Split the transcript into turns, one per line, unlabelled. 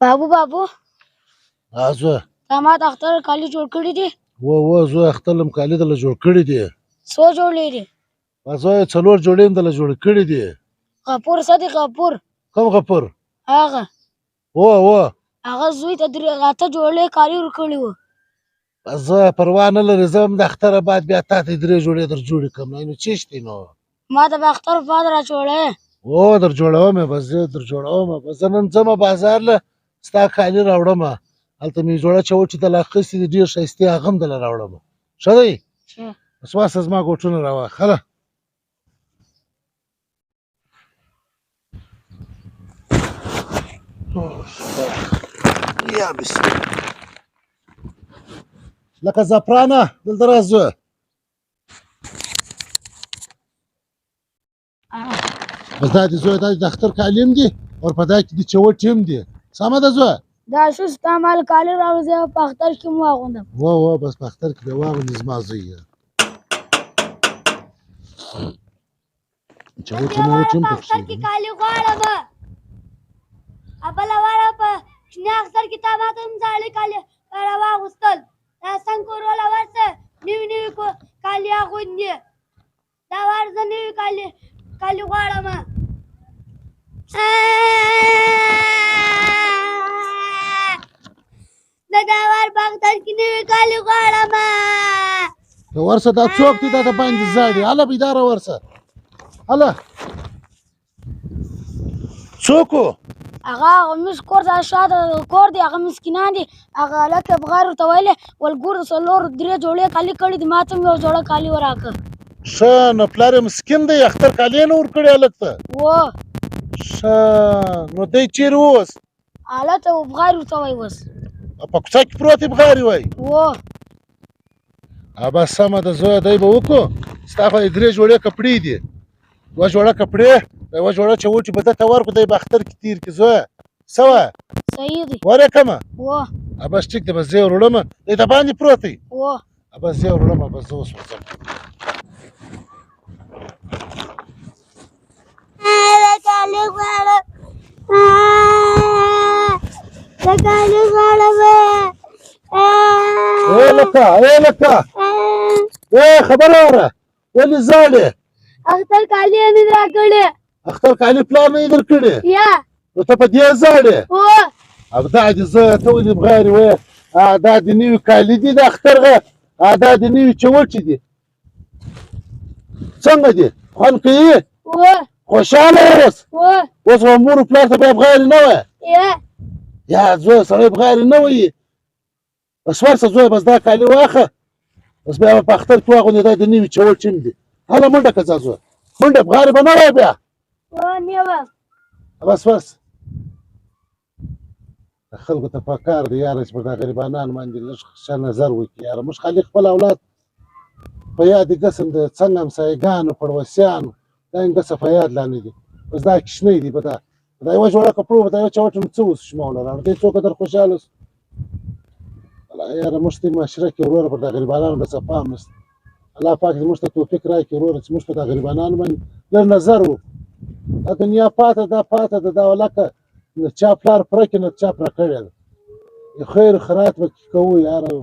बाबू
زوی
تا ما د اختر کالي جوړ کړي دي.
زوی اختر لم کالي دله جوړ کړي دي.
څو جوړې دي؟
زوی 4 جوړې دله جوړ کړي دي.
غفور څه دی غفور؟
کوم غفور؟
هغه هغه زوی ته 8 جوړې کالي ورکړي وو.
زه پروا نه لري، زه هم د اختره بعد بیا تا ته 3 جوړې در جوړې کړم. نو چېشتې نو
ما ته به اختر بعد را جوړې.
در جوړومه، بس زه در جوړومه. بس زه نن ځمه بازار له ستا کالي راوړمه. هلته مې جوړه چوټې دله اخیستې دي ډېر ښایستې، هغه هم دله راوړمه. ښه دی؟ بس واسه زما ګوټونه راواخله. هله یا بسم الله. لکه زعفرانه دلته راځه زویه. بس دا دي زویه، دا د اختر کالي هم دي او په دا کې د چوټې هم دي. سمه ده زویه؟
دا شو ستا مال کالي راوړه، زه په اختر کې مو واغوندم.
بس په اختر کې به واغوندې زما زوی یې. چوټې موټې هم پکښې دي.
کالي غواړم بله واره په شنه اختر کې تا ماته هم زاړه کالي راواغوستل. دا څنګه کوروله ورسه نوي کالي اغوندي. دا وار زه نوي کالي غواړم. دا وار په اختر کې نوي کالي غواړم.
ورسه دا څوک دي دا د باندې زاړي؟ هله بیداره ورسه. هله څوک و؟
هغه مس کور ته شاته کور دی، هغه مسکینان دي. هغه هلکه بغیر ورته ویلې ول ګور 3 جوړې کالي کړي دي، ما ته هم 1 جوړه کالي وراکړه.
ښه نو پلار یې مسکین دی، اختر کالي یې نه ورکړي هلک ته؟ ښه نو دی چیرې اوس؟
هلته بغیر ورته وایي اوس
په کوڅه کې پروت دی بغیر یې وایي؟ بس سمه ده زویه، دی به وکړو. ستا خو 3 جوړې کپړې دي، 2 جوړه کپړې، 1 جوړه چوټې به ده ته ورکړو، دی به اختر کې تېر کړي. زویه څه وایه؟
صحیح دی.
ور یې کړمه؟ بس ټیک دی، بس زه یې وروړمه. دی د باندې پروت دی؟ بس زه یې وروړمه. بس زه اوس ورځم.
کالي غواړم، کالي غواړم.
لکه خبره وره، ولې زاړې؟
اختر کالي یې نه دي راکړي.
اختر کالي پلار نه یې درکړي؟ نو ته په دې زاړې؟ دا دې زه ته ولې بغیر وایې؟ دا د نوي کالي دي د اختر، دا د نوي چوټې دي. څنګه دي؟ خوند کوي؟ خوشحاله یې اوس به مور و پلار ته بیا بغیر نه وایې؟ یا زویه سړی بغیر نه وایي. بس ورسه زویه، بس دا کالي واخه، بس بیا به په اختر کې واغوندې. دا د نوي چوټې هم دي. هله منډه که ځه زویه، منډه بغیر به نه وایې بیا. بس خلکو ته پکار دی یاره چې پر دا غریبانان باندې لږ ښه نظر وکړي یاره. موږ خالي خپل اولاد په یاد یې ګسم د څنګه همسایګانو پړوسیانو دا یې ګسه په یاد لا نه دي. بس دا کوچنی دي، په دا 1 جوړه کپړو په دا 1 چوټه نو څه وسو چې ما وله راوړه. دی څوک در خوشحاله سو؟ یاره موږ ته معاشره کې وروره پر دا غریبانانو ګسه پام نشته. الله پاک دې موږ ته توفیق راکړي وروره چې موږ په دا غریبانانو باندې لږ نظر وکړو. دا دنیا پاته ده، دا ولکه نه چا پلار پوره کړي نه چا پوره کړې ده. خیر خیرات به کوو یاره.